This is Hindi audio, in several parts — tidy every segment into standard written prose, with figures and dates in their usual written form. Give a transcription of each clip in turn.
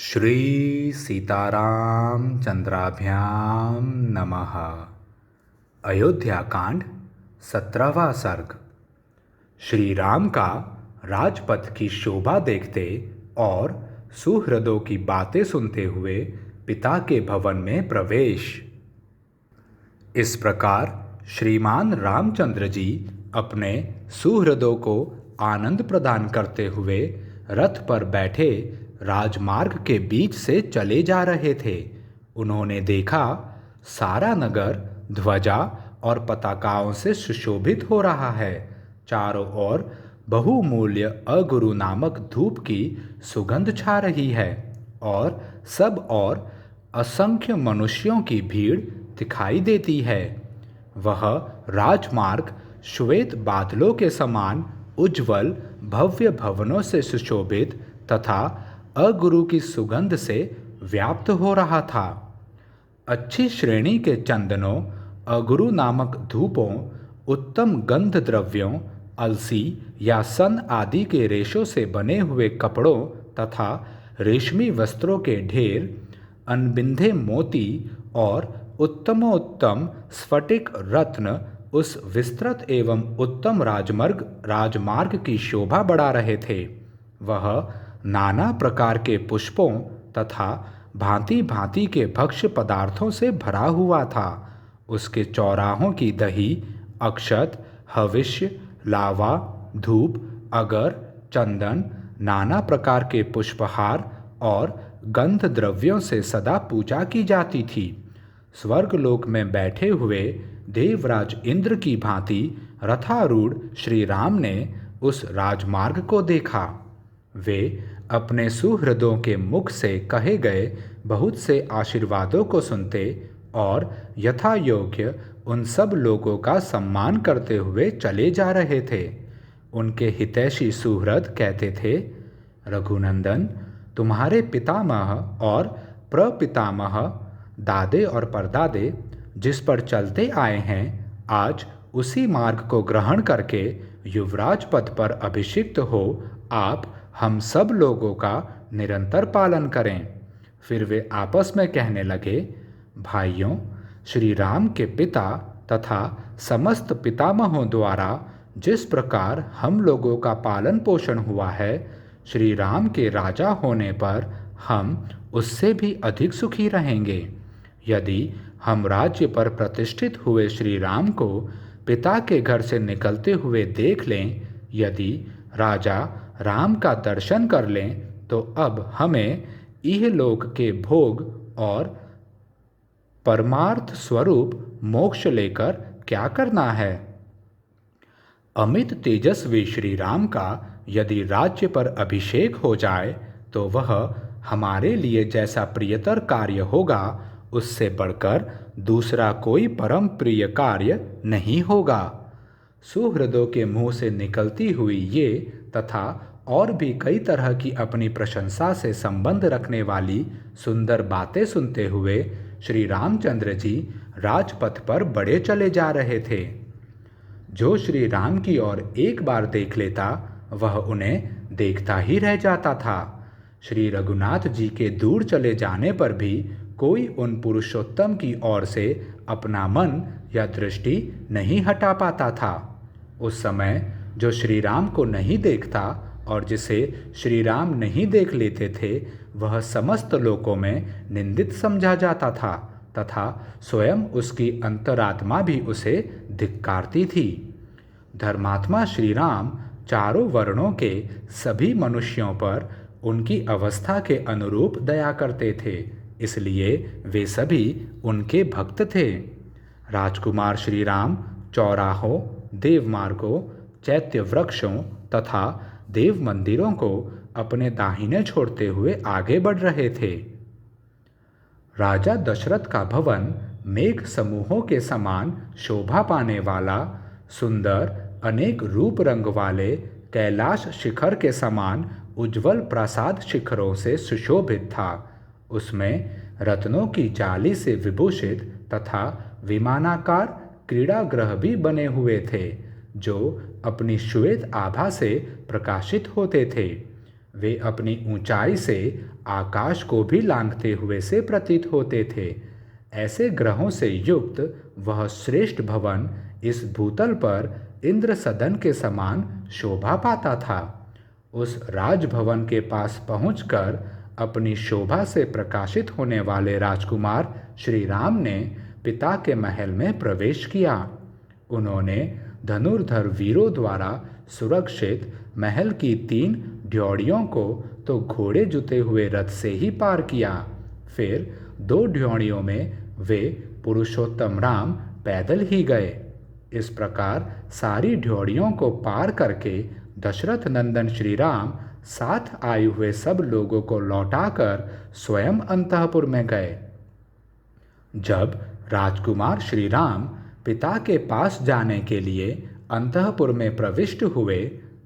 श्री सीताराम चंद्राभ्याम नमः। अयोध्या कांड 17वां सर्ग। श्री राम का राजपथ की शोभा देखते और सुहृदों की बातें सुनते हुए पिता के भवन में प्रवेश। इस प्रकार श्रीमान रामचंद्र जी अपने सुहृदों को आनंद प्रदान करते हुए रथ पर बैठे राजमार्ग के बीच से चले जा रहे थे। उन्होंने देखा सारा नगर ध्वजा और पताकाओं से सुशोभित हो रहा है। चारों ओर बहुमूल्य अगुरु नामक धूप की सुगंध छा रही है और सब और असंख्य मनुष्यों की भीड़ दिखाई देती है। वह राजमार्ग श्वेत बादलों के समान उज्जवल भव्य भवनों से सुशोभित तथा अगुरु की सुगंध से व्याप्त हो रहा था। अच्छी श्रेणी के चंदनों, अगुरु नामक धूपों, उत्तम गंध द्रव्यों, अलसी या सन आदि के रेशों से बने हुए कपड़ों तथा रेशमी वस्त्रों के ढेर, अनबिंधे मोती और उत्तमोत्तम स्फटिक रत्न उस विस्तृत एवं उत्तम राजमार्ग की शोभा बढ़ा रहे थे। वह नाना प्रकार के पुष्पों तथा भांति भांति के भक्ष्य पदार्थों से भरा हुआ था। उसके चौराहों की दही, अक्षत, हविष्य, लावा, धूप, अगर, चंदन, नाना प्रकार के पुष्पहार और गंध द्रव्यों से सदा पूजा की जाती थी। स्वर्गलोक में बैठे हुए देवराज इंद्र की भांति रथारूढ़ श्री राम ने उस राजमार्ग को देखा। वे अपने सुहृदों के मुख से कहे गए बहुत से आशीर्वादों को सुनते और यथा योग्य उन सब लोगों का सम्मान करते हुए चले जा रहे थे। उनके हितैषी सुहृद कहते थे, रघुनंदन, तुम्हारे पितामह और प्रपितामह, दादे और परदादे जिस पर चलते आए हैं, आज उसी मार्ग को ग्रहण करके युवराज पद पर अभिषिक्त हो आप हम सब लोगों का निरंतर पालन करें। फिर वे आपस में कहने लगे, भाइयों, श्री राम के पिता तथा समस्त पितामहों द्वारा जिस प्रकार हम लोगों का पालन पोषण हुआ है, श्री राम के राजा होने पर हम उससे भी अधिक सुखी रहेंगे। यदि हम राज्य पर प्रतिष्ठित हुए श्री राम को पिता के घर से निकलते हुए देख लें, यदि राजा राम का दर्शन कर लें, तो अब हमें इहलोक के भोग और परमार्थ स्वरूप मोक्ष लेकर क्या करना है। अमित तेजस्वी श्री राम का यदि राज्य पर अभिषेक हो जाए तो वह हमारे लिए जैसा प्रियतर कार्य होगा, उससे बढ़कर दूसरा कोई परम प्रिय कार्य नहीं होगा। सुहृदों के मुंह से निकलती हुई ये तथा और भी कई तरह की अपनी प्रशंसा से संबंध रखने वाली सुंदर बातें सुनते हुए श्री रामचंद्र जी राजपथ पर बढ़े चले जा रहे थे। जो श्री राम की ओर एक बार देख लेता, वह उन्हें देखता ही रह जाता था। श्री रघुनाथ जी के दूर चले जाने पर भी कोई उन पुरुषोत्तम की ओर से अपना मन या दृष्टि नहीं हटा पाता था। उस समय जो श्री राम को नहीं देखता और जिसे श्री राम नहीं देख लेते थे, वह समस्त लोकों में निंदित समझा जाता था तथा स्वयं उसकी अंतरात्मा भी उसे धिक्कारती थी। धर्मात्मा श्री राम चारों वर्णों के सभी मनुष्यों पर उनकी अवस्था के अनुरूप दया करते थे, इसलिए वे सभी उनके भक्त थे। राजकुमार श्री राम चौराहों, देवमार्गों, चैत्य वृक्षों तथा देव मंदिरों को अपने दाहिने छोड़ते हुए आगे बढ़ रहे थे। राजा दशरथ का भवन मेघ समूहों के समान शोभा पाने वाला, सुंदर अनेक रूप रंग वाले कैलाश शिखर के समान उज्जवल प्रासाद शिखरों से सुशोभित था। उसमें रत्नों की जाली से विभूषित तथा विमानाकार क्रीड़ागृह भी बने हुए थे, जो अपनी श्वेत आभा से प्रकाशित होते थे। वे अपनी ऊंचाई से आकाश को भी लांघते हुए से प्रतीत होते थे। ऐसे ग्रहों से युक्त वह श्रेष्ठ भवन इस भूतल पर इंद्र सदन के समान शोभा पाता था। उस राजभवन के पास पहुंचकर अपनी शोभा से प्रकाशित होने वाले राजकुमार श्री राम ने पिता के महल में प्रवेश किया। उन्होंने धनुर्धर वीरों द्वारा सुरक्षित महल की 3 ड्योढ़ियों को तो घोड़े जुते हुए रथ से ही पार किया। फिर 2 ड्योढ़ियों में वे पुरुषोत्तम राम पैदल ही गए। इस प्रकार सारी ड्योढ़ियों को पार करके दशरथ नंदन श्री राम साथ आए हुए सब लोगों को लौटाकर स्वयं अंतःपुर में गए। जब राजकुमार श्री राम पिता के पास जाने के लिए अंतःपुर में प्रविष्ट हुए,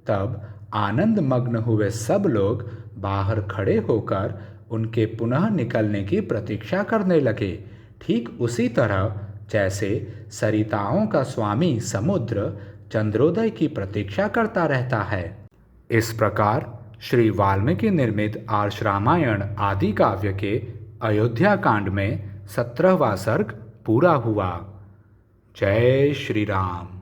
तब आनंद मग्न हुए सब लोग बाहर खड़े होकर उनके पुनः निकलने की प्रतीक्षा करने लगे, ठीक उसी तरह जैसे सरिताओं का स्वामी समुद्र चंद्रोदय की प्रतीक्षा करता रहता है। इस प्रकार श्री वाल्मीकि निर्मित आर्ष रामायण आदि काव्य के अयोध्या कांड में 17वां सर्ग पूरा हुआ। जय श्री राम।